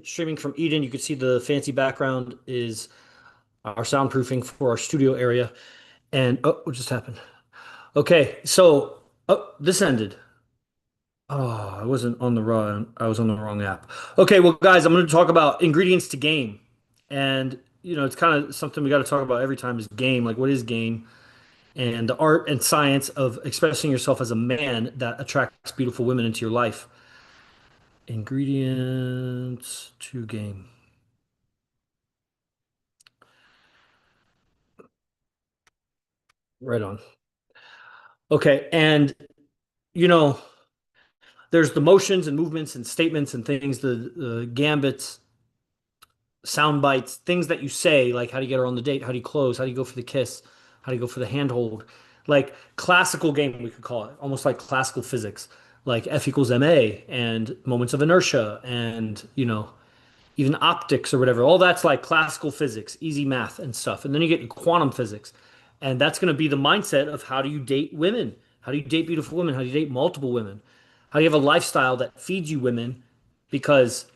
streaming from Eden. You can see the fancy background is our soundproofing for our studio area. And oh, what just happened? Okay, so this ended. Oh, I wasn't on the wrong. I was on the wrong app. Okay, well, guys, I'm going to talk about ingredients to game, and it's kind of something we got to talk about every time is game. Like, what is game? And the art and science of expressing yourself as a man that attracts beautiful women into your life. Ingredients to game. Right on. Okay, and you know, there's the motions and movements and statements and things, the gambits, sound bites, things that you say, like how do you get her on the date? How do you close? How do you go for the kiss? How do you go for the handhold? Like classical game, we could call it, almost like classical physics, like F equals ma and moments of inertia and, even optics or whatever. All that's like classical physics, easy math and stuff. And then you get quantum physics. And that's going to be the mindset of how do you date women? How do you date beautiful women? How do you date multiple women? How do you have a lifestyle that feeds you women? Because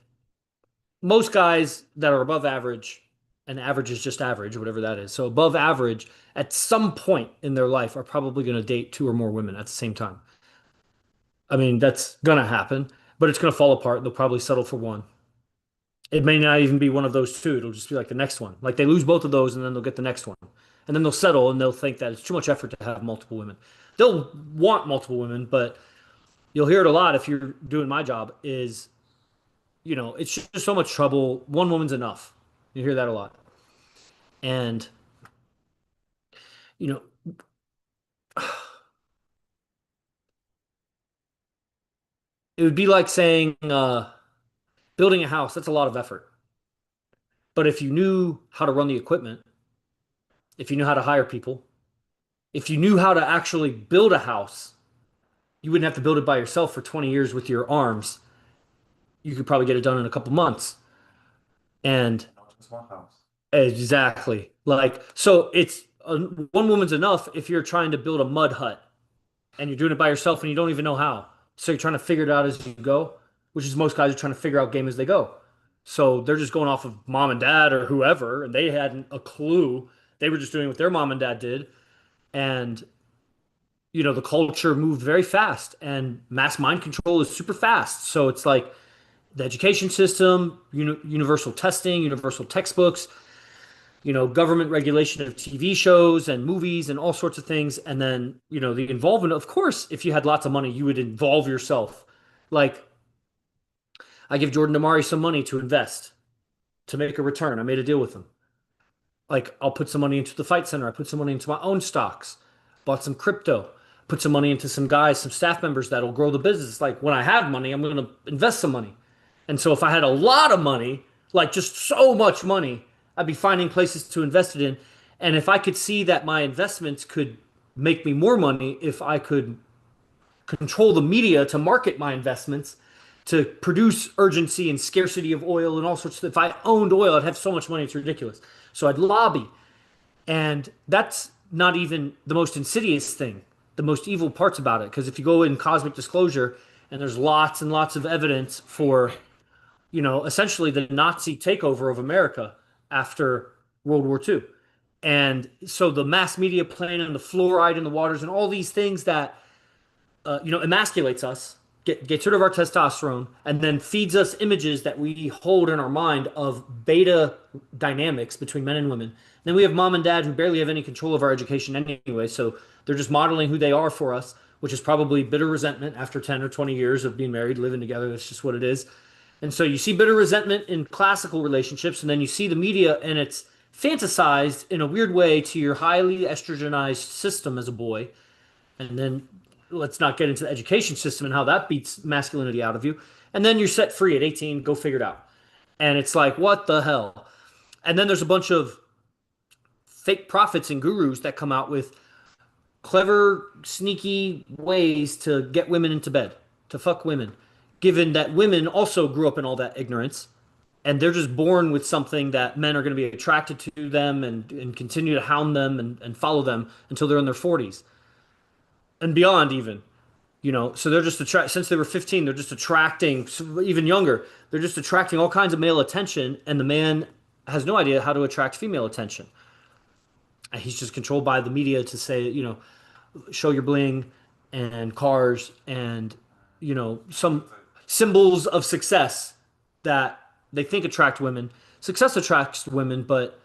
most guys that are above average, and average is just average, whatever that is. So above average, at some point in their life, are probably going to date two or more women at the same time. I mean, that's going to happen, but it's going to fall apart. They'll probably settle for one. It may not even be one of those two. It'll just be like the next one. Like they lose both of those and then they'll get the next one. And then they'll settle and they'll think that it's too much effort to have multiple women. They'll want multiple women, but you'll hear it a lot if you're doing my job is, it's just so much trouble. One woman's enough. You hear that a lot. And, you know, it would be like saying building a house, that's a lot of effort. But if you knew how to run the equipment, if you knew how to hire people, if you knew how to actually build a house, you wouldn't have to build it by yourself for 20 years with your arms. You could probably get it done in a couple months. And Small house. exactly. Like, so one woman's enough if you're trying to build a mud hut and you're doing it by yourself and you don't even know how. So you're trying to figure it out as you go, which is most guys are trying to figure out game as they go. So they're just going off of mom and dad or whoever, and they hadn't a clue. They were just doing what their mom and dad did. And, the culture moved very fast and mass mind control is super fast. So it's like the education system, universal testing, universal textbooks, government regulation of TV shows and movies and all sorts of things. And then, the involvement, of course, if you had lots of money, you would involve yourself. Like, I give Jordan Damari some money to invest, to make a return. I made a deal with him. Like, I'll put some money into the Fight Center. I put some money into my own stocks, bought some crypto, put some money into some guys, some staff members that'll grow the business. Like, when I have money, I'm going to invest some money. And so if I had a lot of money, like just so much money, I'd be finding places to invest it in. And if I could see that my investments could make me more money, if I could control the media to market my investments, to produce urgency and scarcity of oil and all sorts of, if I owned oil, I'd have so much money, it's ridiculous. So I'd lobby. And that's not even the most insidious thing, the most evil parts about it. Because if you go in cosmic disclosure and there's lots and lots of evidence for essentially the Nazi takeover of America after World War II. And so the mass media playing and the fluoride in the waters and all these things that, emasculates us, gets rid of our testosterone, and then feeds us images that we hold in our mind of beta dynamics between men and women. And then we have mom and dad who barely have any control of our education anyway. So they're just modeling who they are for us, which is probably bitter resentment after 10 or 20 years of being married, living together. That's just what it is. And so you see bitter resentment in classical relationships, and then you see the media, and it's fantasized in a weird way to your highly estrogenized system as a boy. And then let's not get into the education system and how that beats masculinity out of you. And then you're set free at 18, go figure it out. And it's like, what the hell? And then there's a bunch of fake prophets and gurus that come out with clever, sneaky ways to get women into bed, to fuck women, given that women also grew up in all that ignorance and they're just born with something that men are going to be attracted to them and continue to hound them and follow them until they're in their 40s and beyond, even. So they're just attract since they were 15, they're just attracting even younger. They're just attracting all kinds of male attention, and the man has no idea how to attract female attention. And he's just controlled by the media to say, show your bling and cars and some symbols of success that they think attract women. Success attracts women, but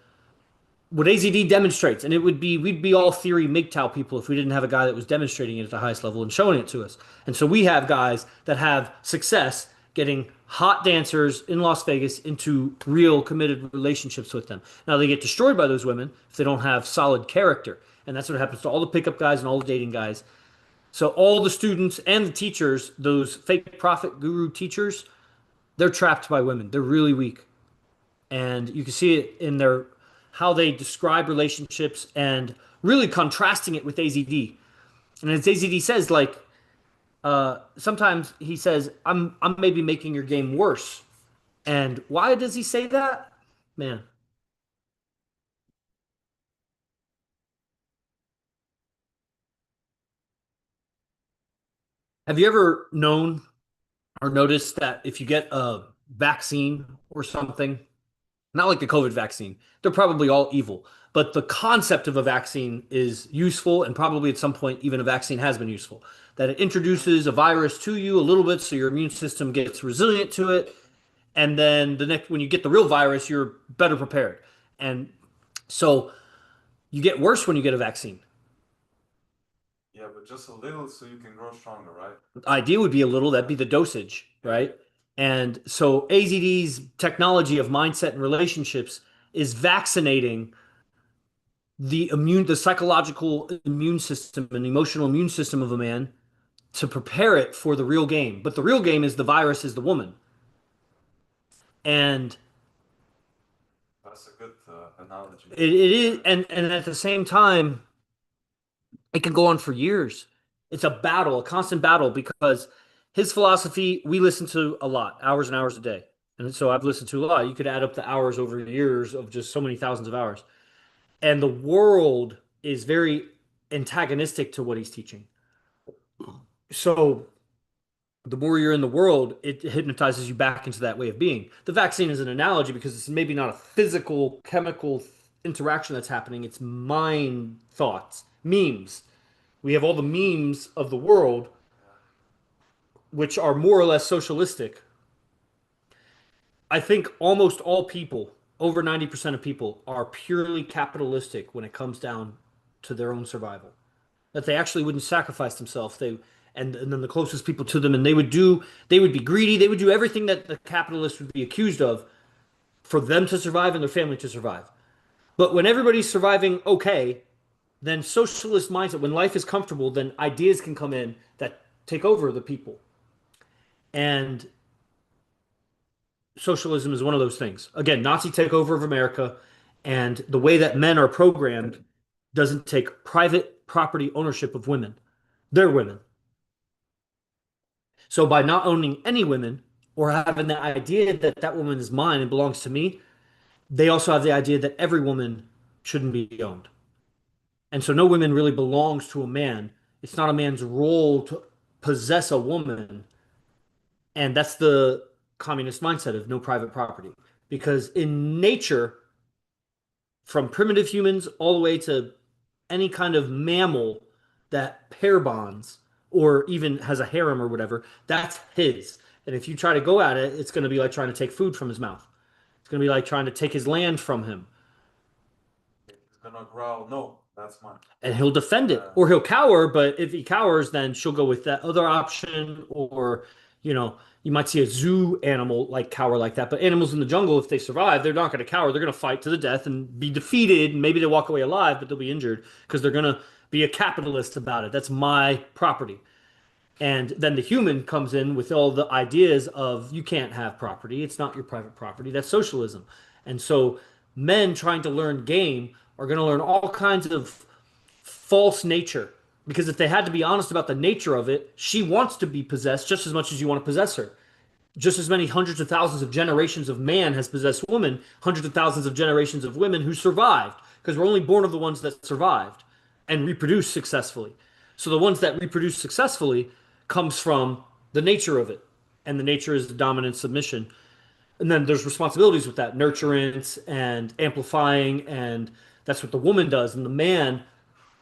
what AZD demonstrates, and we'd be all theory MGTOW people if we didn't have a guy that was demonstrating it at the highest level and showing it to us. And so we have guys that have success getting hot dancers in Las Vegas into real committed relationships with them. Now they get destroyed by those women if they don't have solid character. And that's what happens to all the pickup guys and all the dating guys. So all the students and the teachers, those fake prophet guru teachers, they're trapped by women. They're really weak. And you can see it in their how they describe relationships and really contrasting it with AZD. And as AZD says, like sometimes he says, I'm maybe making your game worse. And why does he say that? Man, have you ever known or noticed that if you get a vaccine or something, not like the COVID vaccine, they're probably all evil, but the concept of a vaccine is useful, and probably at some point, even a vaccine has been useful. That it introduces a virus to you a little bit so your immune system gets resilient to it. And then the next, when you get the real virus, you're better prepared. And so you get worse when you get a vaccine. Yeah, but just a little so you can grow stronger, right? The idea would be a little, that'd Yeah. be the dosage, Yeah. right? And so AZD's technology of mindset and relationships is vaccinating the psychological immune system and emotional immune system of a man to prepare it for the real game. But the real game is the virus is the woman. And That's a good analogy. it is, Yeah. and at the same time, it can go on for years. It's a battle, a constant battle, because his philosophy we listen to a lot, hours and hours a day. And so I've listened to a lot. You could add up the hours over years of just so many thousands of hours. And the world is very antagonistic to what he's teaching. So the more you're in the world, it hypnotizes you back into that way of being. The vaccine is an analogy because it's maybe not a physical, chemical interaction that's happening. It's mind thoughts, memes. We have all the memes of the world, which are more or less socialistic. I think almost all people, over 90% of people, are purely capitalistic when it comes down to their own survival. That they actually wouldn't sacrifice themselves. And then the closest people to them, and they would be greedy. They would do everything that the capitalists would be accused of for them to survive and their family to survive. But when everybody's surviving okay, then socialist mindset, when life is comfortable, then ideas can come in that take over the people. And socialism is one of those things. Again, Nazi takeover of America, and the way that men are programmed doesn't take private property ownership of women. They're women. So by not owning any women or having the idea that that woman is mine and belongs to me, they also have the idea that every woman shouldn't be owned. And so no woman really belongs to a man. It's not a man's role to possess a woman. And that's the communist mindset of no private property. Because in nature, from primitive humans all the way to any kind of mammal that pair bonds or even has a harem or whatever, that's his. And if you try to go at it, it's going to be like trying to take food from his mouth. It's going to be like trying to take his land from him. He's gonna growl, no, that's mine. And he'll defend it Uh, or he'll cower. But if he cowers, then she'll go with that other option. Or, you might see a zoo animal like cower like that. But animals in the jungle, if they survive, they're not going to cower. They're going to fight to the death and be defeated. And maybe they walk away alive, but they'll be injured because they're going to be a capitalist about it. That's my property. And then the human comes in with all the ideas of you can't have property. It's not your private property. That's socialism. And so men trying to learn game are going to learn all kinds of false nature. Because if they had to be honest about the nature of it, she wants to be possessed just as much as you want to possess her. Just as many hundreds of thousands of generations of man has possessed woman, hundreds of thousands of generations of women who survived. Because we're only born of the ones that survived and reproduced successfully. So the ones that reproduce successfully comes from the nature of it. And the nature is the dominant submission. And then there's responsibilities with that, nurturance and amplifying, and that's what the woman does. And the man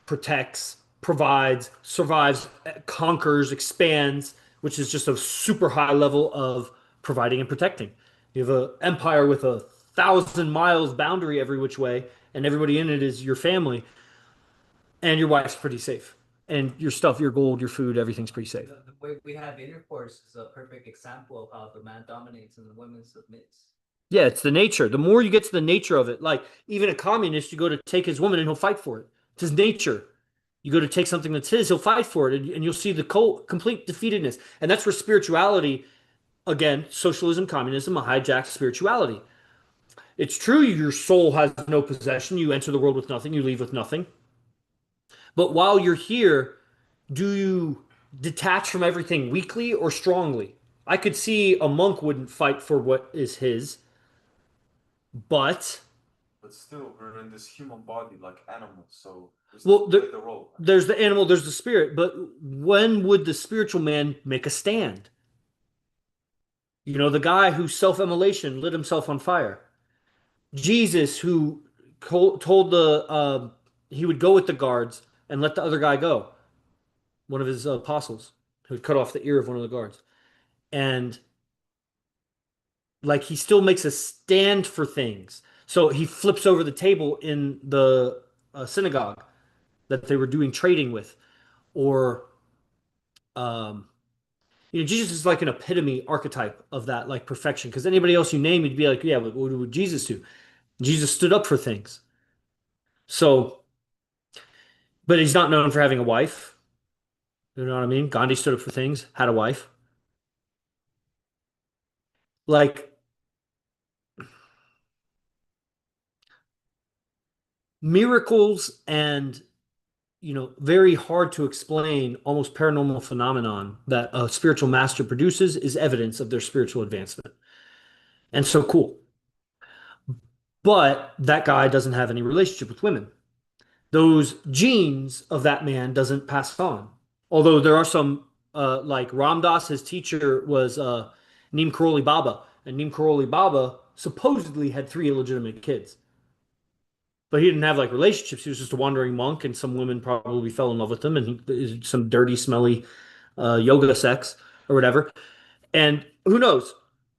protects, provides, survives, conquers, expands, which is just a super high level of providing and protecting. You have an empire with 1,000 miles boundary every which way, and everybody in it is your family, and your wife's pretty safe. And your stuff, your gold, your food, everything's pretty safe. The way we have intercourse is a perfect example of how the man dominates and the woman submits. Yeah, it's the nature. The more you get to the nature of it, like even a communist, you go to take his woman and he'll fight for it. It's his nature. You go to take something that's his, he'll fight for it, and you'll see the complete defeatedness. And that's where spirituality, again, socialism, communism, hijack spirituality. It's true, your soul has no possession. You enter the world with nothing, you leave with nothing. But while you're here, do you detach from everything weakly or strongly? I could see a monk wouldn't fight for what is his, but But still, we're in this human body like animals, so we well, still play the role. there's the animal, there's the spirit. But when would the spiritual man make a stand? You know, the guy who self-immolation lit himself on fire. Jesus, who told the he would go with the guards and let the other guy go. One of his apostles who would cut off the ear of one of the guards, and like he still makes a stand for things. So he flips over the table in the synagogue that they were doing trading with, or um, Jesus is like an epitome archetype of that, like perfection. Because anybody else you name, you'd be like, yeah, what would Jesus do? Jesus stood up for things. So, but he's not known for having a wife. You know what I mean? Gandhi stood up for things, had a wife. Like miracles and very hard to explain, almost paranormal phenomenon that a spiritual master produces is evidence of their spiritual advancement. And so cool. But that guy doesn't have any relationship with women. Those genes of that man doesn't pass on. Although there are some, like Ram Dass, his teacher was Neem Karoli Baba, and Neem Karoli Baba supposedly had three illegitimate kids. But he didn't have like relationships. He was just a wandering monk, and some women probably fell in love with him, and some dirty, smelly yoga sex or whatever. And who knows?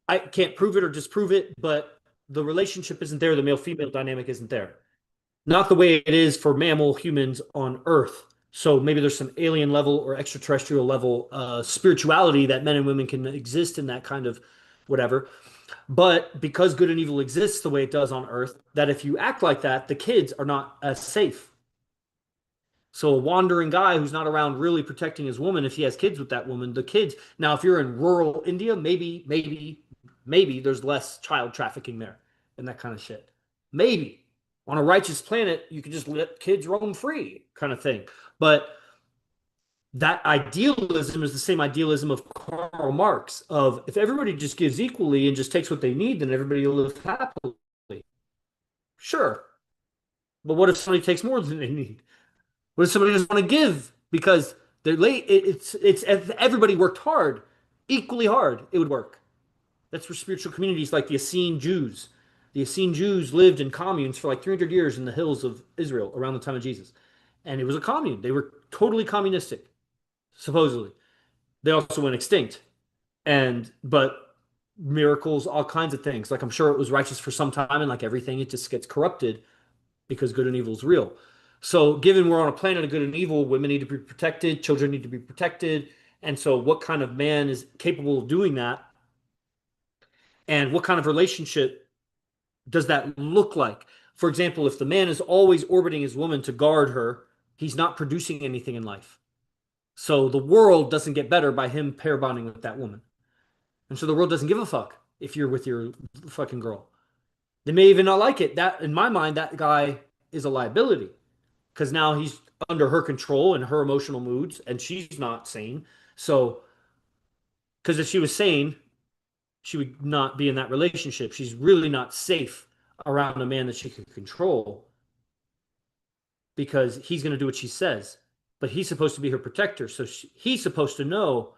I can't prove it or disprove it, but the relationship isn't there. The male-female dynamic isn't there. Not the way it is for mammal humans on Earth. So maybe there's some alien level or extraterrestrial level spirituality that men and women can exist in that kind of whatever. But because good and evil exists the way it does on Earth, that if you act like that, the kids are not as safe. So a wandering guy who's not around really protecting his woman, if he has kids with that woman, the kids. Now, if you're in rural India, maybe there's less child trafficking there and that kind of shit. Maybe on a righteous planet, you could just let kids roam free, kind of thing. But that idealism is the same idealism of Karl Marx of if everybody just gives equally and just takes what they need, then everybody will live happily. Sure. But what if somebody takes more than they need? What if somebody doesn't want to give because they're late? It's if everybody worked hard, equally hard, it would work. That's where spiritual communities like the Essene Jews. The Essene Jews lived in communes for like 300 years in the hills of Israel around the time of Jesus. And it was a commune. They were totally communistic, supposedly. They also went extinct. But miracles, all kinds of things. Like I'm sure it was righteous for some time, and like everything, it just gets corrupted because good and evil is real. So, given we're on a planet of good and evil, women need to be protected, children need to be protected. And so, what kind of man is capable of doing that? And what kind of relationship does that look like? For example, if the man is always orbiting his woman to guard her, he's not producing anything in life. So, the world doesn't get better by him pair bonding with that woman. And so, the world doesn't give a fuck if you're with your fucking girl. They may even not like it. That, in my mind, that guy is a liability. Because now he's under her control and her emotional moods, and she's not sane. So, because if she was sane, she would not be in that relationship. She's really not safe around a man that she can control because he's going to do what she says. But he's supposed to be her protector. So he's supposed to know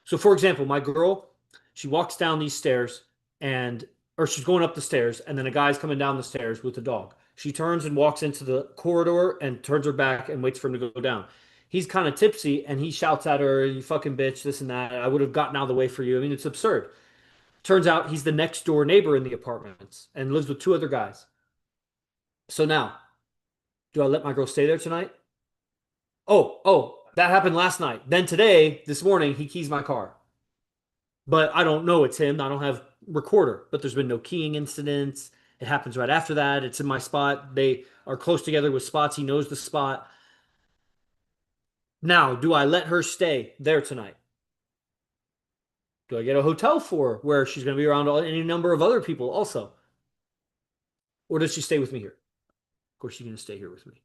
So for example, my girl, she walks down these stairs and or she's going up the stairs and then a guy's coming down the stairs with a dog. She turns and walks into the corridor and turns her back and waits for him to go down. He's kind of tipsy and he shouts at her, "You fucking bitch, this and that. I would have gotten out of the way for you." I mean, it's absurd. Turns out he's the next door neighbor in the apartments and lives with two other guys. So now, do I let my girl stay there tonight? Oh, that happened last night. Then today, this morning, he keys my car. But I don't know it's him. I don't have recorder, but there's been no keying incidents. It happens right after that. It's in my spot. They are close together with spots. He knows the spot. Now, do I let her stay there tonight? Do I get a hotel for her where she's going to be around any number of other people also? Or does she stay with me here? Of course, she's going to stay here with me.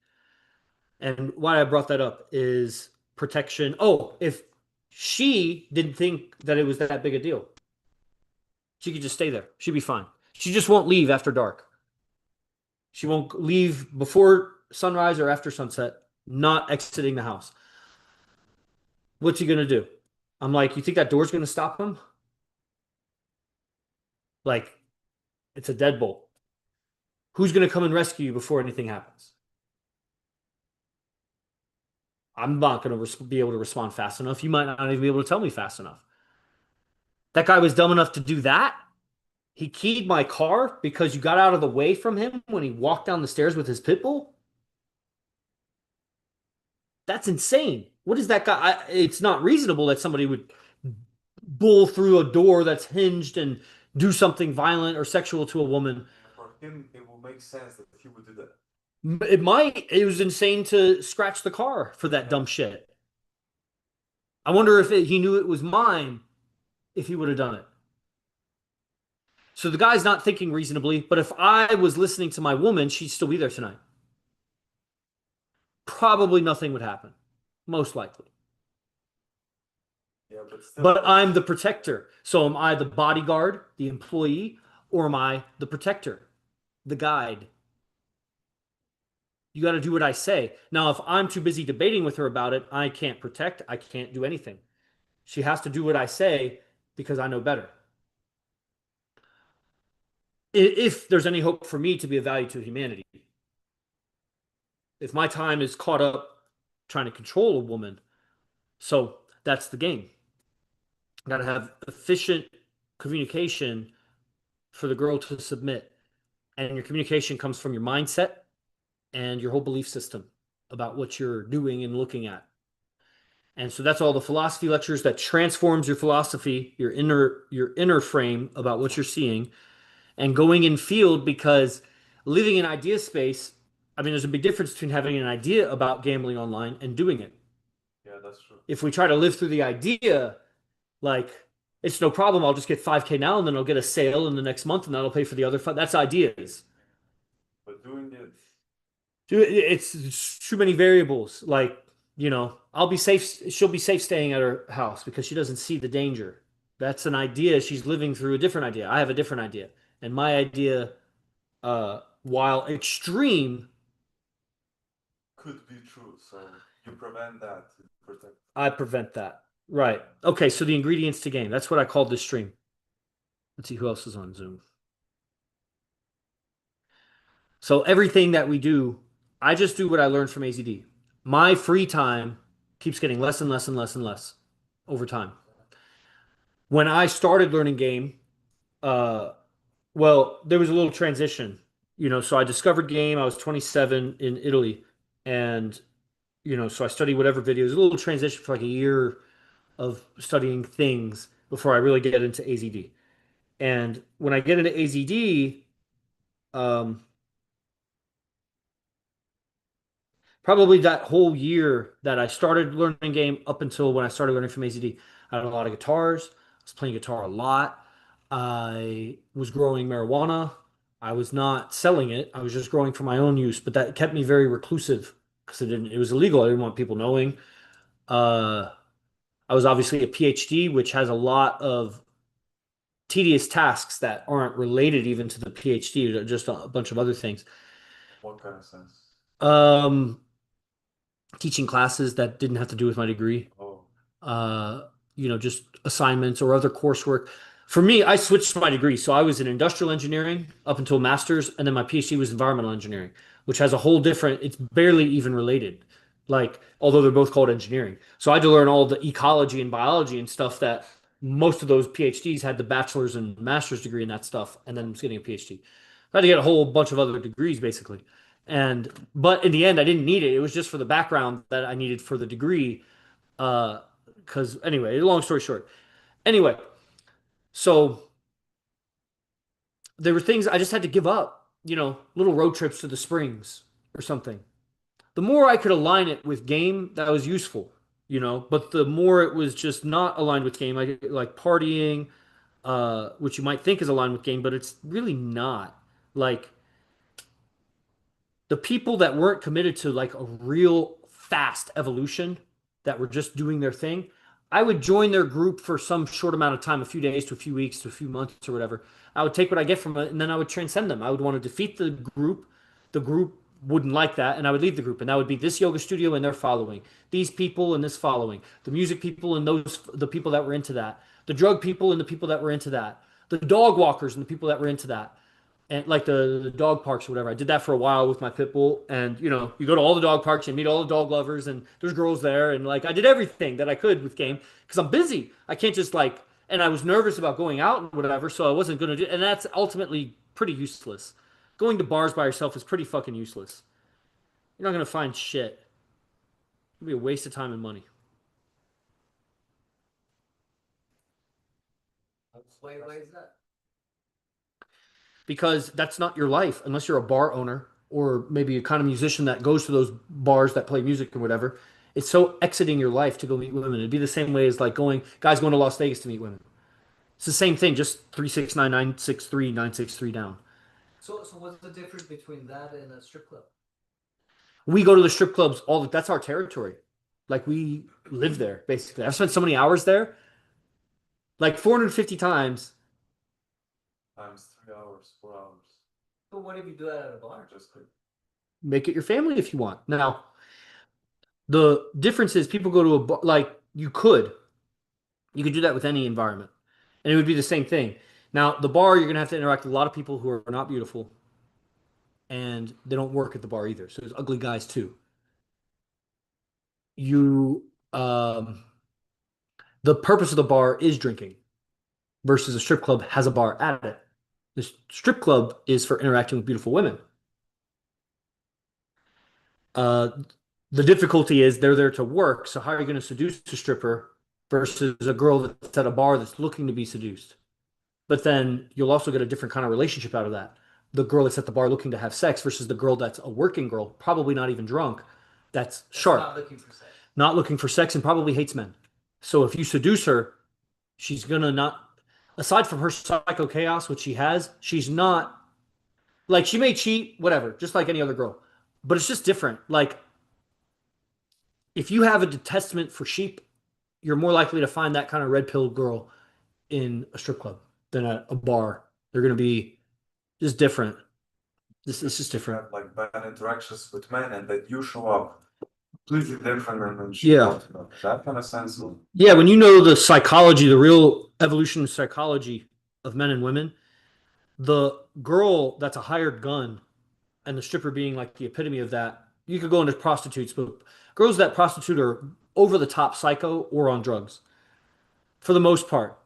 And why I brought that up is protection. Oh, if she didn't think that it was that big a deal, she could just stay there. She'd be fine. She just won't leave after dark. She won't leave before sunrise or after sunset, not exiting the house. What's he going to do? I'm like, you think that door's going to stop him? Like, it's a deadbolt. Who's going to come and rescue you before anything happens? I'm not going to be able to respond fast enough. You might not even be able to tell me fast enough. That guy was dumb enough to do that. He keyed my car because you got out of the way from him when he walked down the stairs with his pit bull. That's insane. What is that guy? It's not reasonable that somebody would bull through a door that's hinged and do something violent or sexual to a woman. For him, it will make sense that he would do that. It might. It was insane to scratch the car for that dumb shit. I wonder if he knew it was mine if he would have done it. So the guy's not thinking reasonably, but if I was listening to my woman, she'd still be there tonight. Probably nothing would happen. Most likely. Yeah, but still. But I'm the protector. So am I the bodyguard, the employee, or am I the protector, the guide? You got to do what I say. Now, if I'm too busy debating with her about it, I can't protect. I can't do anything. She has to do what I say because I know better. If there's any hope for me to be of value to humanity. If my time is caught up trying to control a woman, so that's the game. Got to have efficient communication for the girl to submit. And your communication comes from your mindset and your whole belief system about what you're doing and looking at. And so that's all the philosophy lectures that transforms your philosophy, your inner frame about what you're seeing, and going in field because living in idea space, I mean, there's a big difference between having an idea about gambling online and doing it. Yeah, that's true. If we try to live through the idea, like it's no problem, I'll just get 5K now and then I'll get a sale in the next month and that'll pay for the other five. That's ideas. But doing it. It's too many variables. Like, I'll be safe. She'll be safe staying at her house because she doesn't see the danger. That's an idea. She's living through a different idea. I have a different idea. And my idea, while extreme, Could be true, so you prevent that to protect. I prevent that. Right. Okay, so the ingredients to game. That's what I called this stream. Let's see who else is on Zoom. So everything that we do, I just do what I learned from AZD. My free time keeps getting less and less and less and less over time. When I started learning game, well, there was a little transition, so I discovered game. I was 27 in Italy, and so I studied whatever videos. A little transition for like a year of studying things before I really get into AZD. And when I get into AZD, probably that whole year that I started learning game up until when I started learning from AZD, I had a lot of guitars. I was playing guitar a lot. I was growing marijuana. I was not selling it. I was just growing for my own use, but that kept me very reclusive because it was illegal. I didn't want people knowing. I was obviously a PhD, which has a lot of tedious tasks that aren't related even to the PhD, just a bunch of other things. What kind of sense? Teaching classes that didn't have to do with my degree. Oh, just assignments or other coursework. For me, I switched my degree. So I was in industrial engineering up until master's, and then my PhD was environmental engineering, which has a whole different, it's barely even related. Like, although they're both called engineering. So I had to learn all the ecology and biology and stuff that most of those PhDs had the bachelor's and master's degree in that stuff, and then was getting a PhD. I had to get a whole bunch of other degrees basically. But in the end, I didn't need it. It was just for the background that I needed for the degree. Because anyway, long story short. Anyway, so there were things I just had to give up, little road trips to the Springs or something. The more I could align it with game, that was useful, but the more it was just not aligned with game, I like partying, which you might think is aligned with game, but it's really not. Like the people that weren't committed to like a real fast evolution, that were just doing their thing, I would join their group for some short amount of time, a few days to a few weeks to a few months or whatever. I would take what I get from it and then I would transcend them. I would want to defeat the group. The group wouldn't like that, and I would leave the group. And that would be this yoga studio and their following, these people and this following, the music people and the people that were into that, the drug people and the people that were into that, the dog walkers and the people that were into that, and like the dog parks or whatever. I did that for a while with my pit bull, and you go to all the dog parks and meet all the dog lovers, and there's girls there, and like I did everything that I could with game because I'm busy. I can't just like, and I was nervous about going out and whatever, so I wasn't gonna do, and that's ultimately pretty useless. Going to bars by yourself is pretty fucking useless. You're not gonna find shit. It'll be a waste of time and money. Why is that? Because that's not your life unless you're a bar owner or maybe a kind of musician that goes to those bars that play music or whatever. It's so exiting your life to go meet women. It'd be the same way as like guys going to Las Vegas to meet women. It's the same thing, just 369 963 963 down. So what's the difference between that and a strip club? We go to the strip clubs that's our territory. Like we live there basically. I've spent so many hours there, like 450 times. Times 3 hours, 4 hours. But what if you do that at a bar? Just like Make it your family if you want. Now, the difference is people go to a bar, like you could do that with any environment, and it would be the same thing. Now, the bar, you're gonna have to interact with a lot of people who are not beautiful, and they don't work at the bar either. So there's ugly guys too. You, the purpose of the bar is drinking, versus a strip club has a bar at it. The strip club is for interacting with beautiful women. Uh, the difficulty is they're there to work. So how are you going to seduce a stripper versus a girl that's at a bar that's looking to be seduced? But then you'll also get a different kind of relationship out of that. The girl that's at the bar looking to have sex versus the girl that's a working girl, probably not even drunk, that's sharp, Not looking for sex. not looking for sex, and probably hates men. So if you seduce her, she's gonna not, aside from her psycho chaos, which she has, she's not, like, she may cheat, whatever, just like any other girl. But it's just different. Like, if you have a detestment for sheep, you're more likely to find that kind of red pill girl in a strip club than at a bar. They're going to be just different. This is just you different. have like bad interactions with men and that you show up completely different and then she Yeah. don't, that kind of sense. Yeah, when you know the psychology, the real evolution psychology of men and women, the girl that's a hired gun and the stripper being like the epitome of that, you could go into prostitutes, but girls that prostitute are over the top psycho or on drugs for the most part.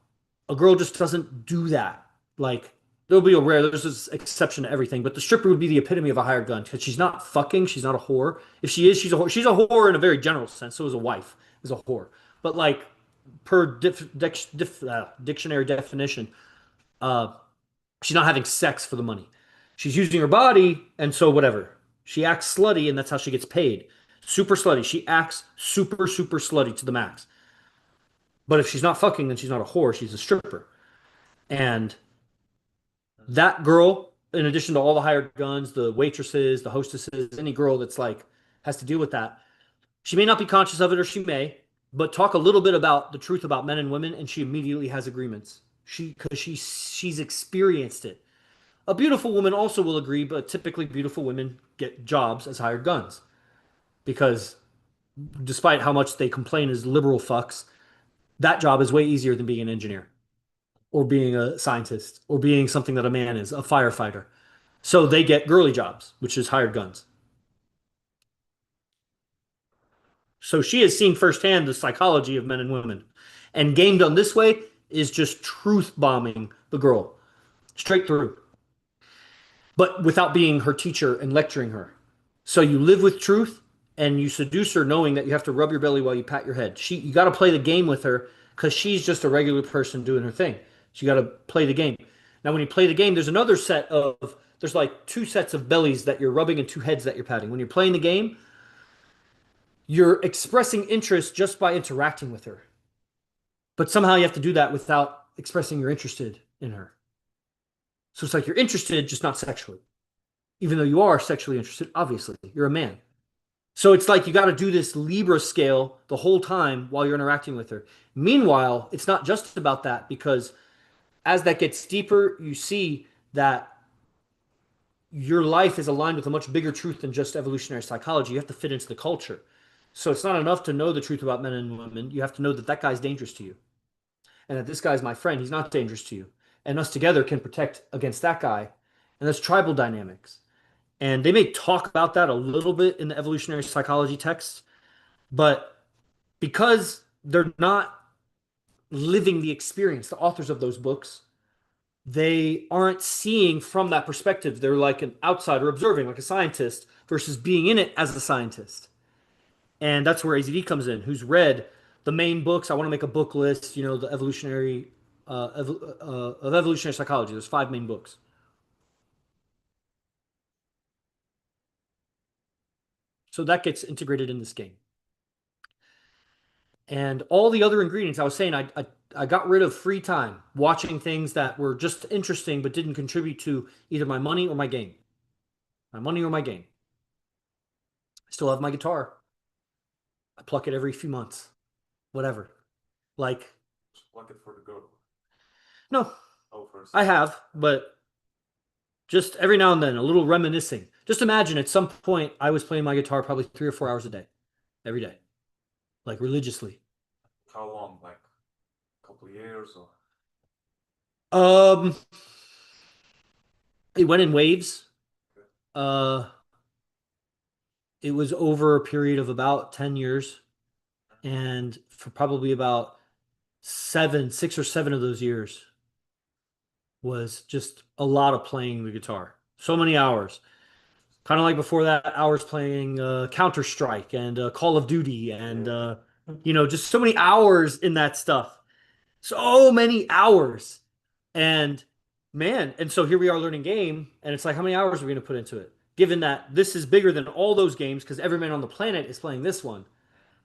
A girl just doesn't do that. Like there'll be there's this exception to everything, but the stripper would be the epitome of a hired gun because she's not fucking, she's not a whore. If she is, she's a whore. She's a whore in a very general sense. So is a wife is a whore, but like per dictionary definition, uh, she's not having sex for the money. She's using her body, and so whatever. She acts slutty, and that's how she gets paid. Super slutty. She acts super, super slutty to the max. But if she's not fucking, then she's not a whore. She's a stripper. And that girl, in addition to all the hired guns, the waitresses, the hostesses, any girl that's like has to deal with that, she may not be conscious of it, or she may, but talk a little bit about the truth about men and women, and she immediately has agreements. Because she's experienced it. A beautiful woman also will agree, but typically beautiful women get jobs as hired guns because despite how much they complain as liberal fucks, That job is way easier than being an engineer or being a scientist or being something that a man is, a firefighter. So they get girly jobs, which is hired guns. So she has seen firsthand the psychology of men and women. And game done this way is just truth bombing the girl straight through, but without being her teacher and lecturing her. So you live with truth and you seduce her knowing that you have to rub your belly while you pat your head. You got to play the game with her because she's just a regular person doing her thing. So you got to play the game. Now, when you play the game, there's like two sets of bellies that you're rubbing and two heads that you're patting. When you're playing the game, you're expressing interest just by interacting with her. But somehow you have to do that without expressing you're interested in her. So it's like you're interested, just not sexually. Even though you are sexually interested, obviously, you're a man. So it's like you got to do this Libra scale the whole time while you're interacting with her. Meanwhile, it's not just about that because as that gets deeper, you see that your life is aligned with a much bigger truth than just evolutionary psychology. You have to fit into the culture. So it's not enough to know the truth about men and women. You have to know that that guy's dangerous to you and that this guy's my friend. He's not dangerous to you. And us together can protect against that guy. And that's tribal dynamics. And they may talk about that a little bit in the evolutionary psychology texts, but because they're not living the experience, the authors of those books, they aren't seeing from that perspective. They're like an outsider observing, like a scientist, versus being in it as a scientist. And that's where AZD comes in, who's read the main books. I want to make a book list, the evolutionary of evolutionary psychology. There's 5 main books. So that gets integrated in this game. And all the other ingredients, I was saying, I got rid of free time watching things that were just interesting but didn't contribute to either my money or my game. My money or my game. I still have my guitar. I pluck it every few months. Whatever. Like, Just pluck it for the girl. no, Oh, first. I have, but just every now and then, a little reminiscing. Just imagine at some point I was playing my guitar probably 3 or 4 hours a day, every day, like religiously. How long? Like a couple of years or? Um, it went in waves. Uh, it was over a period of about 10 years, and for probably about 6 or 7 of those years was just a lot of playing the guitar. So many hours. Kind of like before that, hours playing Counter-Strike and Call of Duty and just so many hours in that stuff. So many hours. And man, and so here we are learning game, and it's like, how many hours are we going to put into it? Given that this is bigger than all those games, because every man on the planet is playing this one,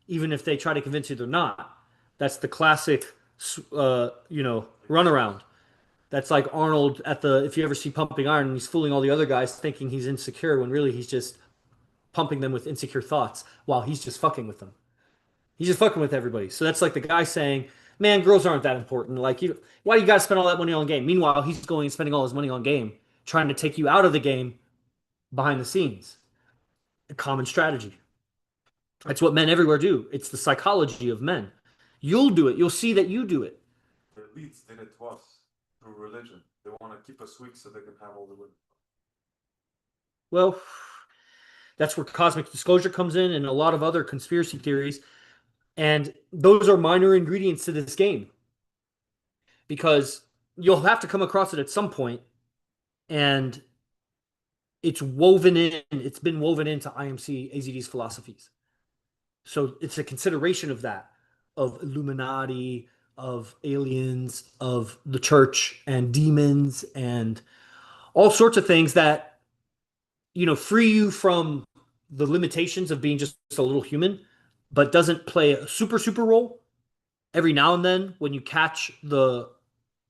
even if they try to convince you they're not. That's the classic, runaround. That's like Arnold if you ever see Pumping Iron, he's fooling all the other guys thinking he's insecure when really he's just pumping them with insecure thoughts while he's just fucking with them. He's just fucking with everybody. So that's like the guy saying, "Man, girls aren't that important. Like, why do you got to spend all that money on game?" Meanwhile, he's going and spending all his money on game, trying to take you out of the game behind the scenes. A common strategy. That's what men everywhere do. It's the psychology of men. You'll do it. You'll see that you do it. The elites did it to us through religion. They want to keep us weak so they can have all the women. Well, that's where cosmic disclosure comes in and a lot of other conspiracy theories. And those are minor ingredients to this game because you'll have to come across it at some point, and it's woven in, it's been woven into IMC AZD's philosophies. So it's a consideration of that, of Illuminati, of aliens, of the church and demons and all sorts of things that, free you from the limitations of being just a little human, but doesn't play a super, super role. Every now and then, when you catch the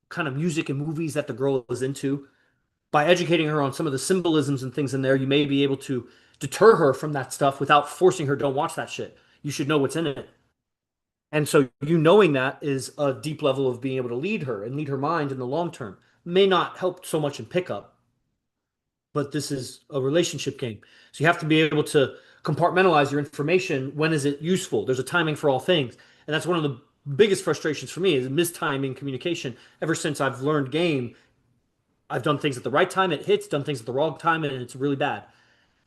kind of music and movies that the girl is into, by educating her on some of the symbolisms and things in there, you may be able to deter her from that stuff without forcing her, don't watch that shit. You should know what's in it. And so you knowing that is a deep level of being able to lead her and lead her mind in the long term. May not help so much in pickup, but this is a relationship game. So you have to be able to compartmentalize your information. When is it useful? There's a timing for all things. And that's one of the biggest frustrations for me is mistiming communication. Ever since I've learned game, I've done things at the right time, it hits, done things at the wrong time, and it's really bad.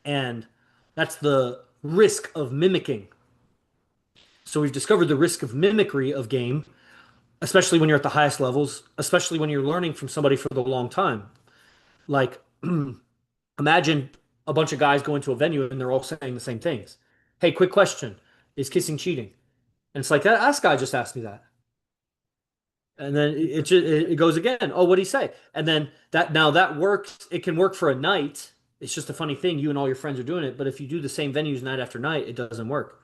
And that's the risk of mimicking. So we've discovered the risk of mimicry of game, especially when you're at the highest levels, especially when you're learning from somebody for the long time. Like, imagine a bunch of guys go into a venue and they're all saying the same things. Hey, quick question. Is kissing cheating? And it's like, that guy just asked me that. And then it goes again. Oh, what'd he say? And then that works. It can work for a night. It's just a funny thing. You and all your friends are doing it. But if you do the same venues night after night, it doesn't work.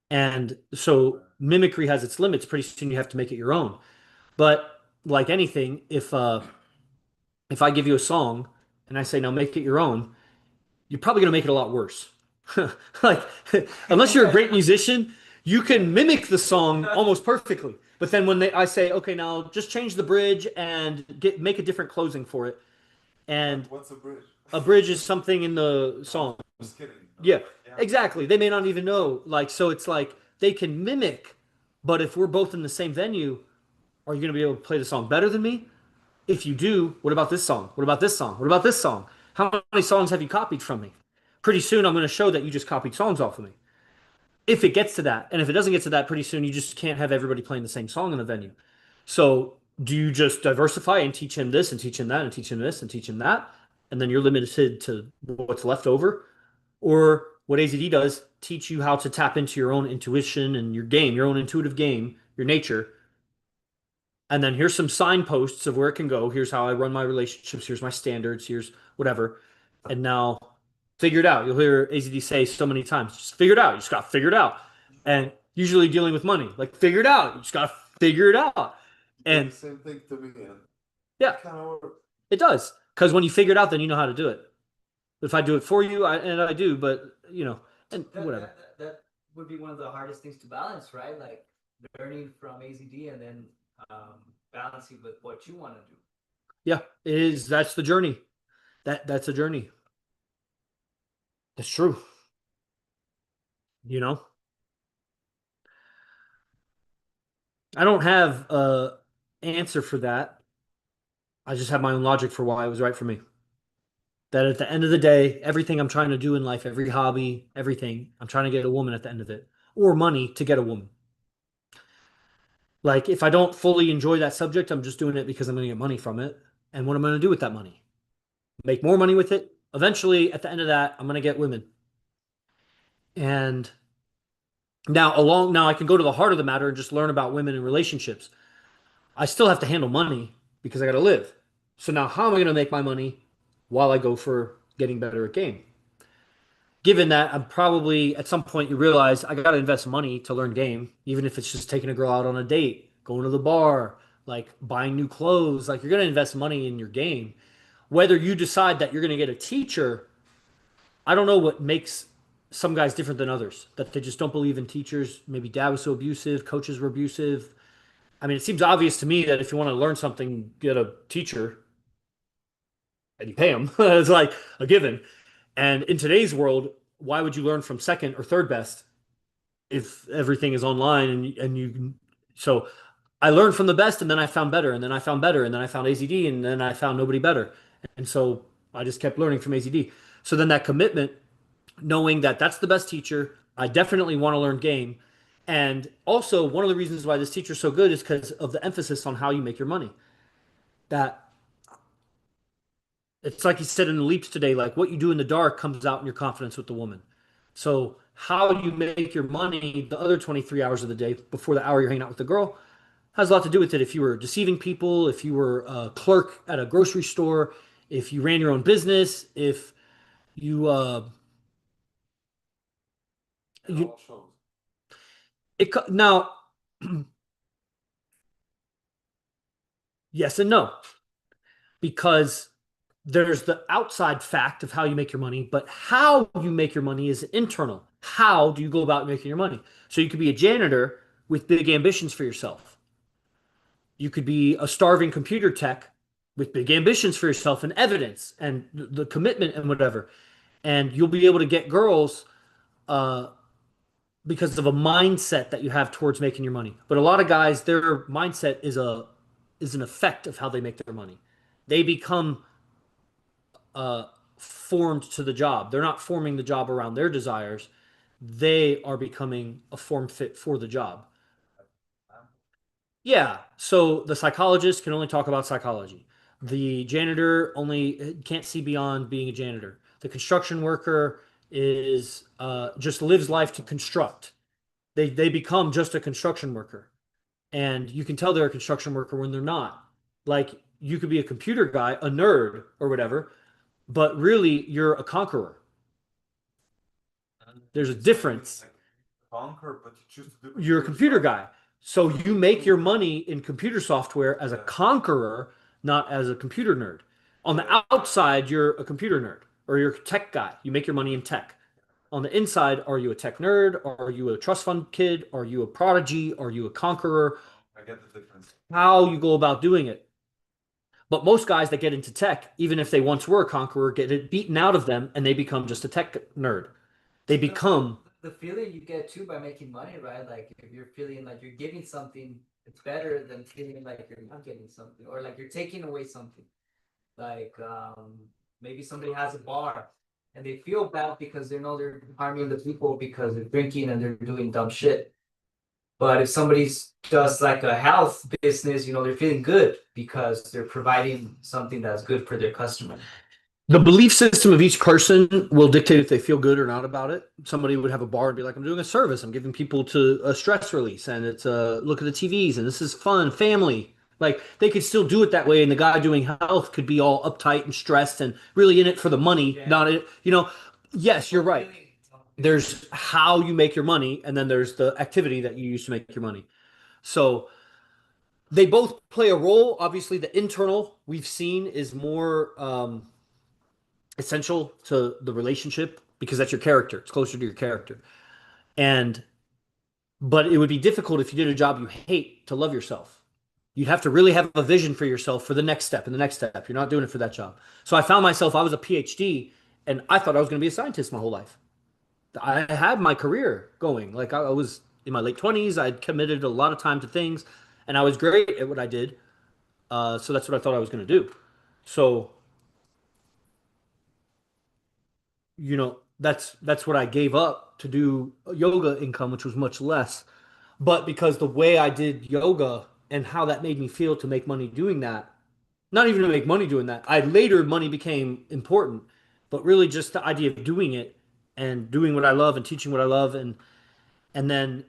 And so mimicry has its limits. Pretty soon you have to make it your own. But like anything, if I give you a song and I say, now make it your own, you're probably going to make it a lot worse. Like, unless you're a great musician, you can mimic the song almost perfectly. But then I say, okay, now just change the bridge and make a different closing for it. And What's a bridge? a bridge is something in the song. Just kidding. Yeah, exactly. They may not even know. Like, so it's like they can mimic, but if we're both in the same venue, are you going to be able to play the song better than me? If you do, what about this song? What about this song? What about this song? How many songs have you copied from me? Pretty soon, I'm going to show that you just copied songs off of me. If it gets to that, and if it doesn't get to that, pretty soon you just can't have everybody playing the same song in the venue. So, do you just diversify and teach him this and teach him that and teach him this and teach him that, and then you're limited to what's left over? Or what AZD does, teach you how to tap into your own intuition and your game, your own intuitive game, your nature. And then here's some signposts of where it can go. Here's how I run my relationships. Here's my standards. Here's whatever. And now figure it out. You'll hear AZD say so many times, just figure it out. You just got to figure it out. And usually dealing with money, like figure it out. You just got to figure it out. And same thing to me, and yeah, kind of work. it does. Because when you figure it out, then you know how to do it. If I do it for you, and I do, but and whatever. That would be one of the hardest things to balance, right? Like learning from AZD and then balancing with what you want to do. Yeah, it is. That's the journey. That's a journey. That's true. You know, I don't have a answer for that. I just have my own logic for why it was right for me. That at the end of the day, everything I'm trying to do in life, every hobby, everything, I'm trying to get a woman at the end of it, or money to get a woman. Like if I don't fully enjoy that subject, I'm just doing it because I'm going to get money from it. And what I'm going to do with that money? Make more money with it. Eventually, at the end of that, I'm going to get women. And now I can go to the heart of the matter and just learn about women and relationships. I still have to handle money because I got to live. So now how am I going to make my money while I go for getting better at game? Given that I'm probably at some point you realize I got to invest money to learn game, even if it's just taking a girl out on a date, going to the bar, like buying new clothes, like you're going to invest money in your game. Whether you decide that you're going to get a teacher, I don't know what makes some guys different than others, that they just don't believe in teachers. Maybe dad was so abusive, coaches were abusive. I mean, it seems obvious to me that if you want to learn something, get a teacher and you pay them. It's like a given. And in today's world, why would you learn from second or third best if everything is online and you can? So I learned from the best and then I found better and then I found better and then I found AZD and then I found nobody better. And so I just kept learning from AZD. So then that commitment, knowing that that's the best teacher, I definitely want to learn game. And also one of the reasons why this teacher is so good is because of the emphasis on how you make your money. That it's like he said in the leaps today, like what you do in the dark comes out in your confidence with the woman. So how you make your money the other 23 hours of the day before the hour you're hanging out with the girl has a lot to do with it. If you were deceiving people, if you were a clerk at a grocery store, if you ran your own business, if you It you all shows. now yes and no, because there's the outside fact of how you make your money, but how you make your money is internal. How do you go about making your money? So you could be a janitor with big ambitions for yourself. You could be a starving computer tech with big ambitions for yourself and evidence and the commitment and whatever. And you'll be able to get girls uh, because of a mindset that you have towards making your money. But a lot of guys, their mindset is an effect of how they make their money. They become uh, formed to the job. They're not forming the job around their desires. They are becoming a form fit for the job. Yeah. So the psychologist can only talk about psychology. The janitor only can't see beyond being a janitor. The construction worker is just lives life to construct. They become just a construction worker. And you can tell they're a construction worker when they're not. Like you could be a computer guy, a nerd or whatever, but really you're a conqueror. There's a It's something difference. like conquer, but you choose to do You're a computer stuff. guy. So you make your money in computer software as a Yeah. conqueror, not as a computer nerd. On the Yeah. outside, you're a computer nerd or you're a tech guy. You make your money in tech. On the inside, are you a tech nerd? Are you a trust fund kid? Are you a prodigy? Are you a conqueror? I get the difference. How you go about doing it. But most guys that get into tech, even if they once were a conqueror, get it beaten out of them and they become just a tech nerd. They become, The feeling you get too by making money, right? Like if you're feeling like you're giving something, it's better than feeling like you're not getting something or like you're taking away something. Like maybe somebody has a bar and they feel bad because they know they're harming the people because they're drinking and they're doing dumb shit. But if somebody's does like a health business, they're feeling good because they're providing something that's good for their customer. the belief system of each person will dictate if they feel good or not about it. Somebody would have a bar and be like, I'm doing a service. I'm giving people to a stress release and it's a look at the TVs and this is fun, family. Like they could still do it that way. And the guy doing health could be all uptight and stressed and really in it for the money, Yeah. not it. Yes, you're right. There's how you make your money and then there's the activity that you use to make your money. So they both play a role. Obviously, the internal we've seen is more essential to the relationship because that's your character. It's closer to your character. And but it would be difficult if you did a job you hate to love yourself. You'd have to really have a vision for yourself for the next step and the next step. You're not doing it for that job. So I found myself, I was a PhD and I thought I was going to be a scientist my whole life. I had my career going. Like I was in my late 20s, I'd committed a lot of time to things and I was great at what I did. So that's what I thought I was going to do. So that's what I gave up to do yoga income, which was much less. But because the way I did yoga and how that made me feel to make money doing that, not even to make money doing that, I later money became important, but really just the idea of doing it and doing what I love and teaching what I love and then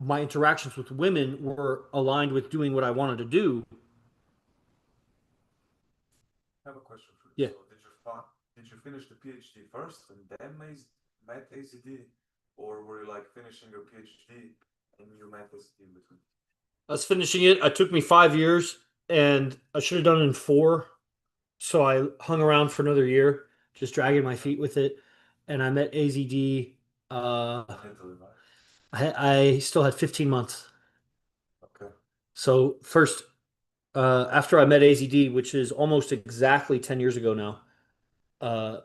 my interactions with women were aligned with doing what I wanted to do. I have a question for you. Yeah. So did you finish the PhD first and then met AZD, or were you like finishing your PhD and you met AZD in between? I was finishing it. It took me 5 years and I should have done it in four. So I hung around for another year, just dragging my feet with it. And I met AZD. Italy, right? I still had 15 months. Okay. So first, after I met AZD, which is almost exactly 10 years ago now, uh,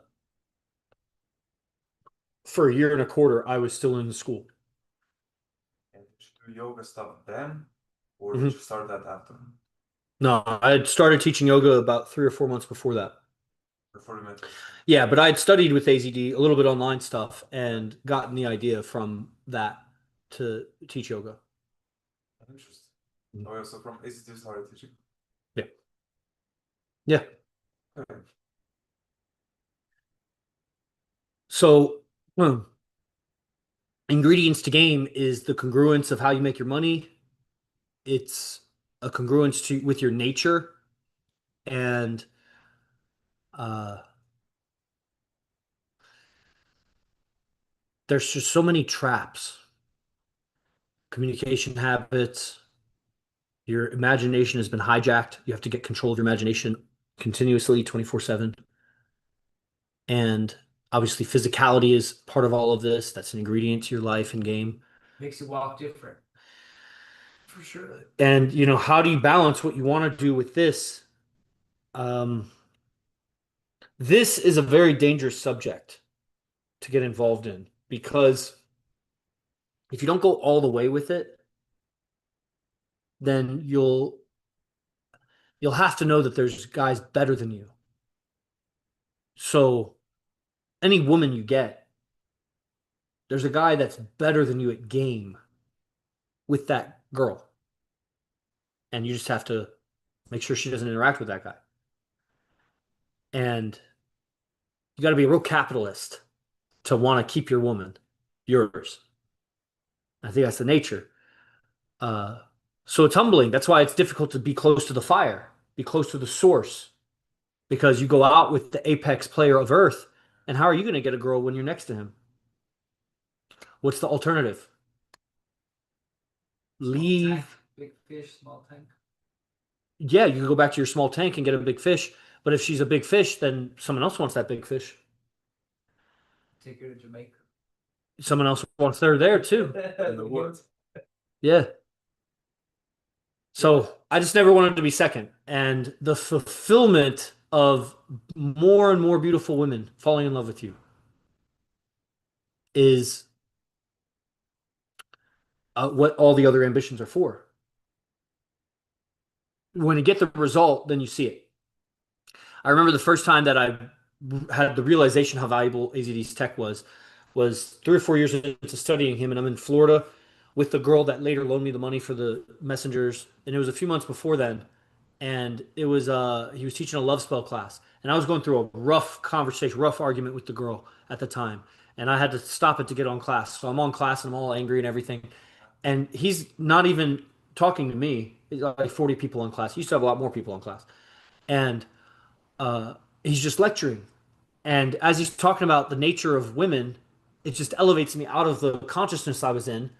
for a year and a quarter, I was still in school. And did you do yoga stuff then, or Mhm. did you start that after? No, I had started teaching yoga about 3 or 4 months before that. Before you met AZD? Yeah, but I'd studied with AZD a little bit online stuff and gotten the idea from that to teach yoga. Interesting. Mhm. Oh, yeah, so from AZD you started teaching. Yeah. Yeah. Okay. So, ingredients to game is the congruence of how you make your money. It's a congruence to with your nature, and uh, there's just so many traps. Communication habits. Your imagination has been hijacked. You have to get control of your imagination continuously, 24/7. And obviously, physicality is part of all of this. That's an ingredient to your life and game. Makes you walk different. For sure. And how do you balance what you want to do with this? Um, this is a very dangerous subject to get involved in because if you don't go all the way with it, then you'll have to know that there's guys better than you. So any woman you get, there's a guy that's better than you at game with that girl. And you just have to make sure she doesn't interact with that guy. And you got to be a real capitalist to want to keep your woman yours. I think that's the nature. So it's humbling. That's why it's difficult to be close to the fire, be close to the source, because you go out with the apex player of Earth, and how are you going to get a girl when you're next to him? What's the alternative? Leave. Big fish, small tank. Yeah, you can go back to your small tank and get a big fish, but if she's a big fish, then someone else wants that big fish. Take her to Jamaica. Someone else wants her there too. In the woods. Yeah. So I just never wanted to be second. And the fulfillment of more and more beautiful women falling in love with you is what all the other ambitions are for. When you get the result, then you see it. I remember the first time that I had the realization how valuable AZD's tech was 3 or 4 years into studying him, and I'm in Florida with the girl that later loaned me the money for the messengers, and it was a few months before then, and it was he was teaching a love spell class, and I was going through a rough conversation, rough argument with the girl at the time, and I had to stop it to get on class. So I'm on class and I'm all angry and everything, and he's not even talking to me. He's like 40 people in class. He used to have a lot more people in class, and he's just lecturing. And as he's talking about the nature of women, it just elevates me out of the consciousness I was in.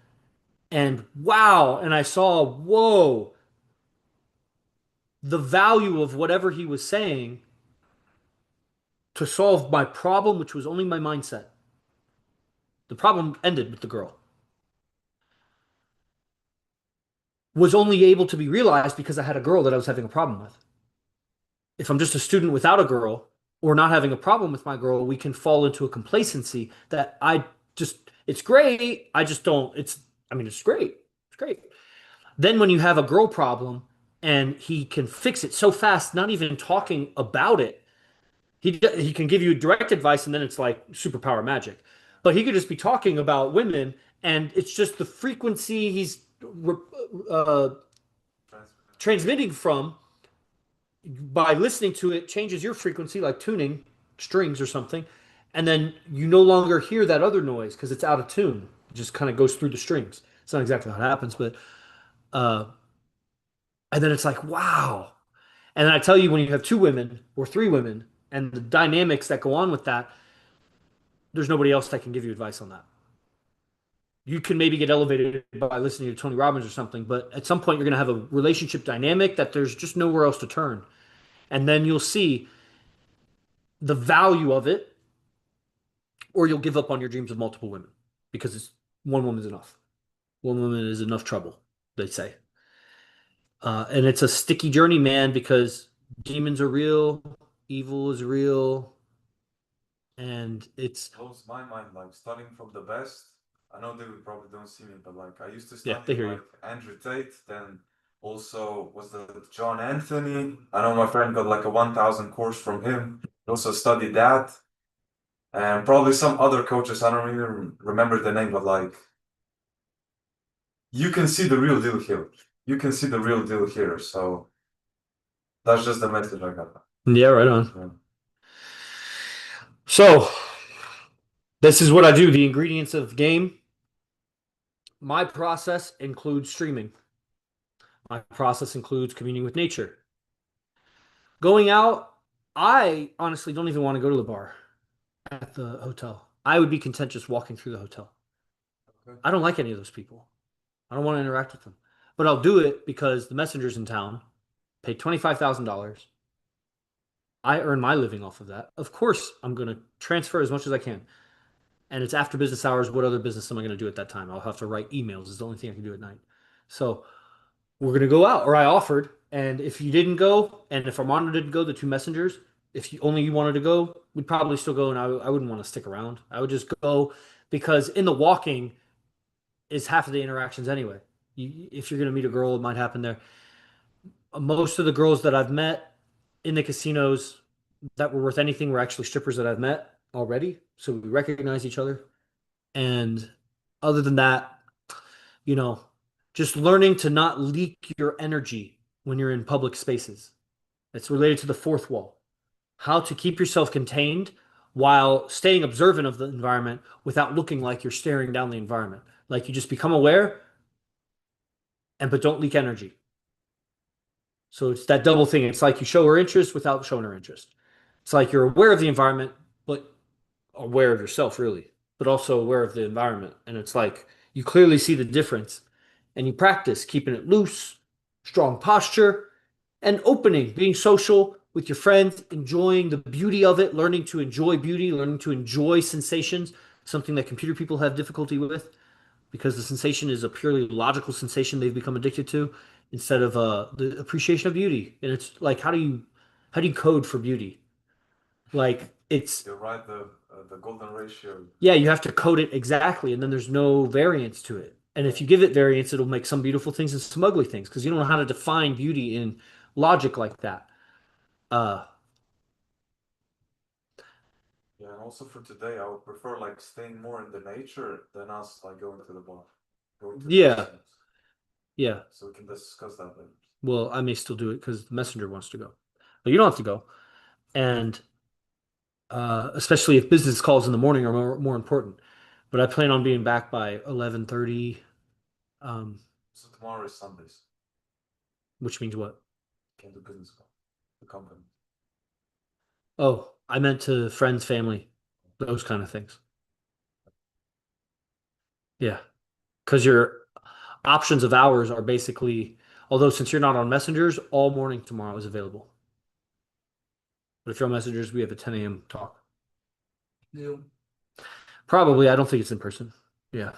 And wow, and I saw, whoa, the value of whatever he was saying to solve my problem, which was only my mindset. The problem ended with the girl. Was only able to be realized because I had a girl that I was having a problem with. If I'm just a student without a girl or not having a problem with my girl, we can fall into a complacency that it's great. I just don't, it's great. It's great. Then when you have a girl problem and he can fix it so fast, not even talking about it, he can give you direct advice and then it's like superpower magic. But he could just be talking about women and it's just the frequency he's transmitting from by listening to it changes your frequency, like tuning strings or something, and then you no longer hear that other noise because it's out of tune. It just kind of goes through the strings. It's not exactly how it happens, but and then it's like, wow. And then I tell you, when you have 2 women or 3 women and the dynamics that go on with that, there's nobody else that can give you advice on that. You can maybe get elevated by listening to Tony Robbins or something, but at some point you're going to have a relationship dynamic that there's just nowhere else to turn. And then you'll see the value of it, or you'll give up on your dreams of multiple women because it's one woman's enough. One woman is enough trouble, they say. And it's a sticky journey, man, because demons are real, evil is real, and it's Blows my mind, like studying from the best. I know they would probably don't see me, but like I used to Yeah, study they hear like you. Andrew Tate, then also was the John Anthony. I know my friend got like a 1,000 course from him. He also studied that. And probably some other coaches, I don't even remember the name, but like you can see the real deal here. You can see the real deal here. So that's just the message I got. Yeah, right on. Yeah. So this is what I do, the ingredients of game. My process includes streaming. My process includes communing with nature. Going out, I honestly don't even want to go to the bar at the hotel. I would be content just walking through the hotel. Okay. I don't like any of those people. I don't want to interact with them. But I'll do it because the messenger's in town, pay $25,000. I earn my living off of that. Of course, I'm going to transfer as much as I can. And it's after business hours. What other business am I going to do at that time? I'll have to write emails. Is the only thing I can do at night. So we're going to go out, or I offered. And if you didn't go, and if Armando didn't go, the 2 messengers, if you only you wanted to go, we'd probably still go, and I wouldn't want to stick around. I would just go because in the walking, is half of the interactions anyway. If you're going to meet a girl, it might happen there. Most of the girls that I've met in the casinos that were worth anything were actually strippers that I've met already. So we recognize each other. And other than that, you know, just learning to not leak your energy when you're in public spaces. It's related to the fourth wall. How to keep yourself contained while staying observant of the environment without looking like you're staring down the environment. Like you just become aware and but don't leak energy. So it's that double thing. It's like you show her interest without showing her interest. It's like you're aware of the environment, but aware of yourself, really, but also aware of the environment. And it's like you clearly see the difference and you practice keeping it loose, strong posture, and opening, being social with your friends, enjoying the beauty of it, learning to enjoy beauty, learning to enjoy sensations, something that computer people have difficulty with because the sensation is a purely logical sensation they've become addicted to instead of the appreciation of beauty. And it's like, how do you code for beauty? Like it's You're right, the golden ratio. yeah, you have to code it exactly, and then there's no variance to it. And if you give it variance, it'll make some beautiful things and some ugly things because you don't know how to define beauty in logic like that. Uh, Yeah, and also for today, I would prefer like staying more in the nature than us like going to the bar, going to the yeah, casinos. yeah. So we can discuss that later. Well, I may still do it because the messenger wants to go, but you don't have to go. And especially if business calls in the morning are more important. But I plan on being back by 11:30, um, So tomorrow is Sundays. which means what? Can do business call. The company. Oh, I meant to friends, family, those kind of things. Yeah, because your options of hours are basically, although since you're not on messengers, all morning tomorrow is available. But if you're on messengers, we have a 10 a.m. talk. Zoom. Probably, I don't think it's in person. Yeah.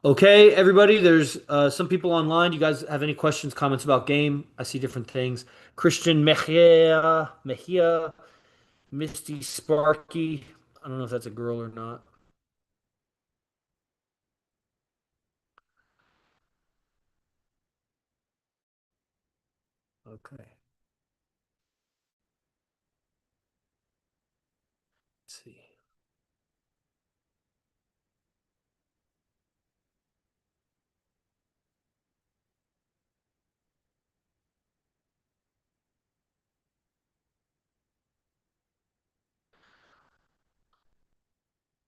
Okay, everybody, there's some people online. You guys have any questions, comments about game? I see different things. Christian Mejia, Misty Sparky. I don't know if that's a girl or not. Okay. Let's see.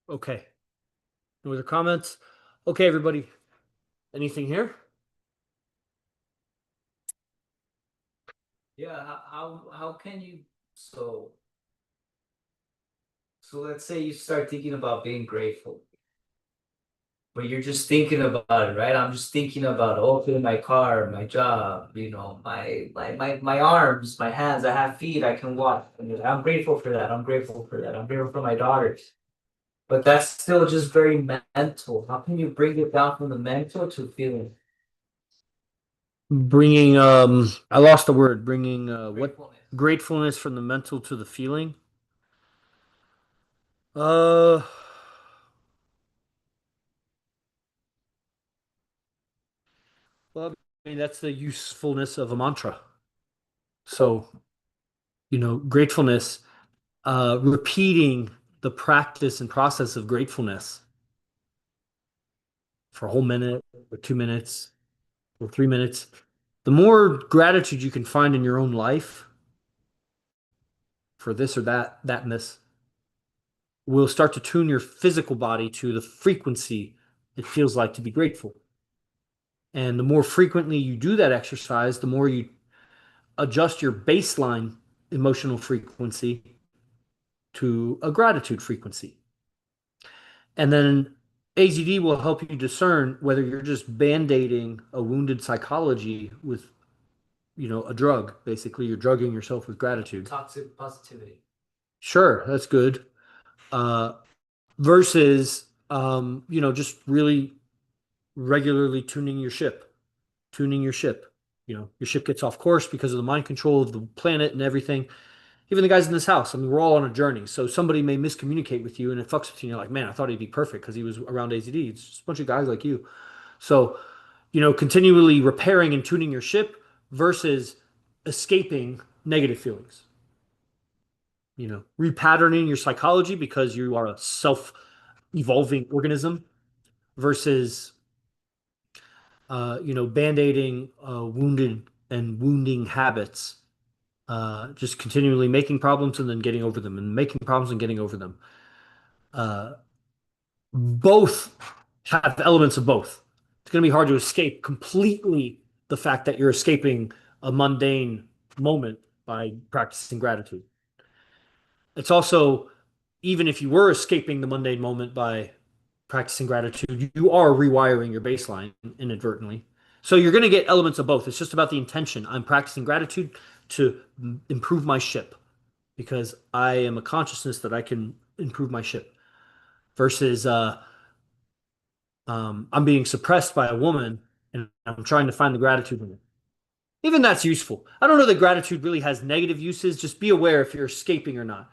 Okay. No other comments? Okay, everybody. Anything here? Yeah, how can you so let's say you start thinking about being grateful, but you're just thinking about it, right? I'm just thinking about opening my car, my job, my arms, my hands, I have feet, I can walk. And I'm grateful for that. I'm grateful for that. I'm grateful for my daughters. But that's still just very mental. How can you bring it down from the mental to feeling? Bringing, I lost the word. Bringing, what? Gratefulness. Gratefulness from the mental to the feeling. Uh, well, I mean, that's the usefulness of a mantra. So, gratefulness, repeating the practice and process of gratefulness for a whole minute or 2 minutes or 3 minutes. The more gratitude you can find in your own life for this or that and this will start to tune your physical body to the frequency it feels like to be grateful. And the more frequently you do that exercise, the more you adjust your baseline emotional frequency to a gratitude frequency. And then AZD will help you discern whether you're just band-aiding a wounded psychology with, a drug. Basically, you're drugging yourself with gratitude. Toxic positivity. Sure, that's good. Uh, versus, just really regularly tuning your ship. Tuning your ship. Your ship gets off course because of the mind control of the planet and everything. Even the guys in this house. I mean, we're all on a journey. So somebody may miscommunicate with you and it fucks with you. And you're like, man, I thought he'd be perfect because he was around AZD. It's just a bunch of guys like you. So, continually repairing and tuning your ship versus escaping negative feelings. Repatterning your psychology because you are a self-evolving organism versus, band-aiding wounded and wounding habits, just continually making problems and then getting over them and making problems and getting over them. Uh, both have elements of both. It's going to be hard to escape completely the fact that you're escaping a mundane moment by practicing gratitude. It's also, even if you were escaping the mundane moment by practicing gratitude, you are rewiring your baseline inadvertently. So you're going to get elements of both. It's just about the intention. I'm practicing gratitude to improve my ship because I am a consciousness that I can improve my ship versus I'm being suppressed by a woman and I'm trying to find the gratitude in it. Even that's useful. I don't know that gratitude really has negative uses. Just be aware if you're escaping or not.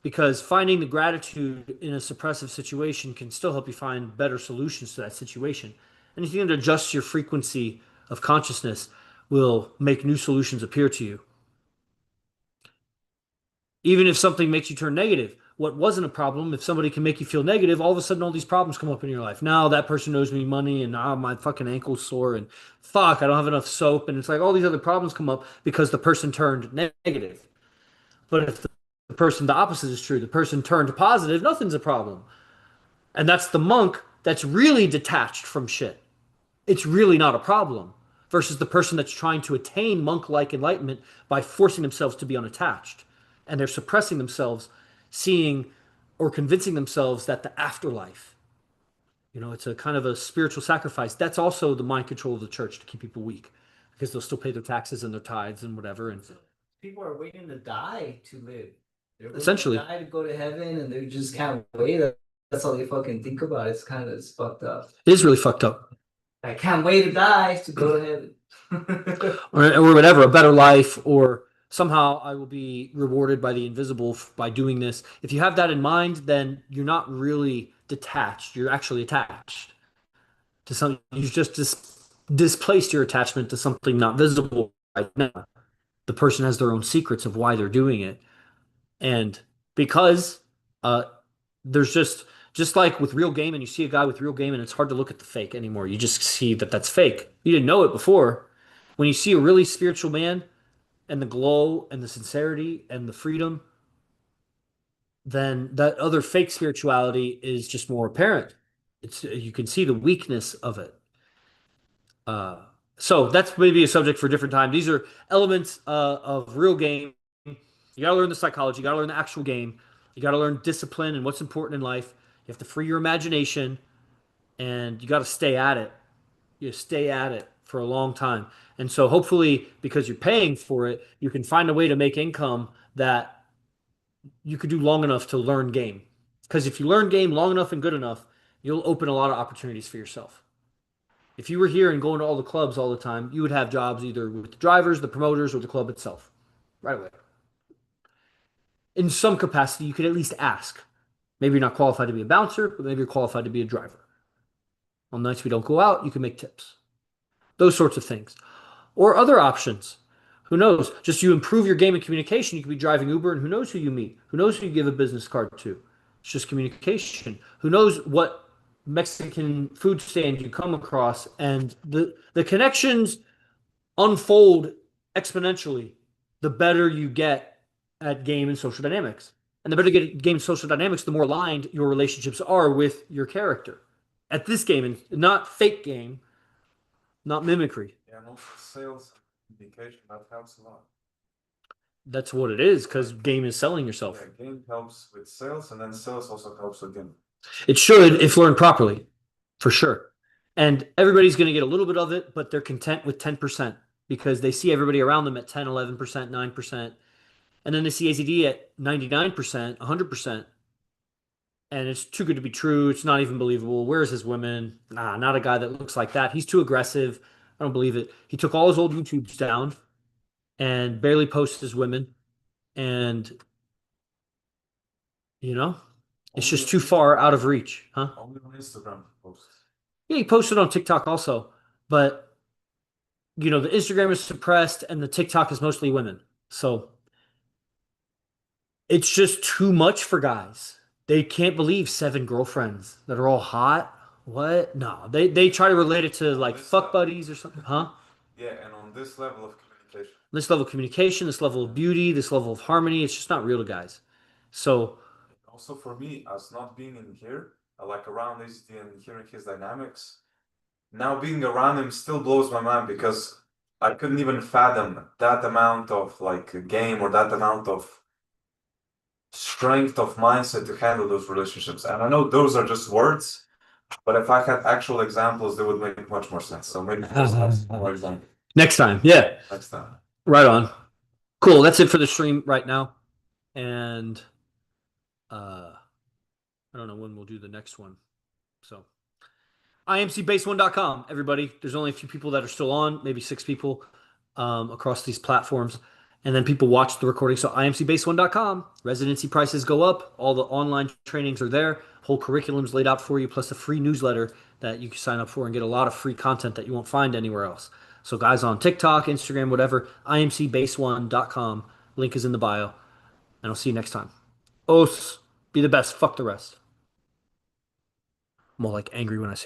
Because finding the gratitude in a suppressive situation can still help you find better solutions to that situation. Anything that adjusts your frequency of consciousness will make new solutions appear to you. Even if something makes you turn negative, what wasn't a problem, if somebody can make you feel negative, all of a sudden all these problems come up in your life. Now that person owes me money, and now my fucking ankle's sore, and fuck, I don't have enough soap, and it's like all these other problems come up because the person turned negative. But if the person, the opposite is true, the person turned positive, nothing's a problem. And that's the monk that's really detached from shit. It's really not a problem. Versus the person that's trying to attain monk-like enlightenment by forcing themselves to be unattached. And they're suppressing themselves, seeing or convincing themselves that the afterlife, it's a kind of a spiritual sacrifice. That's also the mind control of the church to keep people weak because they'll still pay their taxes and their tithes and whatever. And People are waiting to die to live. They're waiting essentially, to die to go to heaven, and they just can't wait. That's all they fucking think about. It's fucked up. it is really fucked up. I can't wait to die to go to heaven. or whatever, a better life, or somehow I will be rewarded by the invisible by doing this. If you have that in mind, then you're not really detached. You're actually attached to something. You've just displaced your attachment to something not visible right now. The person has their own secrets of why they're doing it. And because there's just like with real game, and you see a guy with real game, and it's hard to look at the fake anymore. You just see that that's fake. You didn't know it before. When you see a really spiritual man and the glow and the sincerity and the freedom, then that other fake spirituality is just more apparent. You can see the weakness of it. So that's maybe a subject for a different time. These are elements of real game. You got to learn the psychology. You got to learn the actual game. You got to learn discipline and what's important in life. You have to free your imagination, and you got to stay at it. You stay at it for a long time. And so hopefully, because you're paying for it, you can find a way to make income that you could do long enough to learn game. Because if you learn game long enough and good enough, you'll open a lot of opportunities for yourself. If you were here and going to all the clubs all the time, you would have jobs either with the drivers, the promoters, or the club itself right away. In some capacity, you could at least ask. Maybe you're not qualified to be a bouncer, but maybe you're qualified to be a driver. On nights we don't go out, you can make tips. Those sorts of things. Or other options. Who knows? Just you improve your game of communication. You could be driving Uber, and who knows who you meet? Who knows who you give a business card to? It's just communication. Who knows what Mexican food stand you come across, and the connections unfold exponentially the better you get at game and social dynamics. And the better you get at game and social dynamics, the more aligned your relationships are with your character. At this game, and not fake game, not mimicry. Yeah, and also sales communication, that helps a lot. That's what it is, because game is selling yourself. Yeah, game helps with sales, and then sales also helps with game. It should if learned properly, for sure. And everybody's going to get a little bit of it, but they're content with 10% because they see everybody around them at 10, 11%, 9%. And then they see AZD at 99%, 100%. And it's too good to be true. It's not even believable. Where's his women? Nah, not a guy that looks like that. He's too aggressive. I don't believe it. He took all his old YouTubes down and barely posts his women. And you know, it's Only just on too far out of Instagram. reach, huh? Only on Instagram posts. Yeah, he posted on TikTok also, but the Instagram is suppressed and the TikTok is mostly women. So it's just too much for guys. They can't believe 7 girlfriends that are all hot. What? No, they try to relate it to On like this fuck level. buddies or something, huh? Yeah, and on this level of communication. This level of communication, this level of beauty, this level of harmony, it's just not real to guys. So Also for me, as not being in here, like around ACT and hearing his dynamics, now being around him still blows my mind because I couldn't even fathom that amount of like a game or that amount of strength of mindset to handle those relationships. And I know those are just words, but if I had actual examples, they would make much more sense. So maybe just have some more examples next time, yeah, next time. right on. Cool. That's it for the stream right now, and I don't know when we'll do the next one. So imcbase1.com, everybody. There's only a few people that are still on, maybe 6 people across these platforms. And then people watch the recording. So imcbase1.com, residency prices go up. All the online trainings are there. Whole curriculum's laid out for you, plus a free newsletter that you can sign up for and get a lot of free content that you won't find anywhere else. So guys on TikTok, Instagram, whatever, imcbase1.com. Link is in the bio. And I'll see you next time. Os, be the best. Fuck the rest. I'm all like angry when I say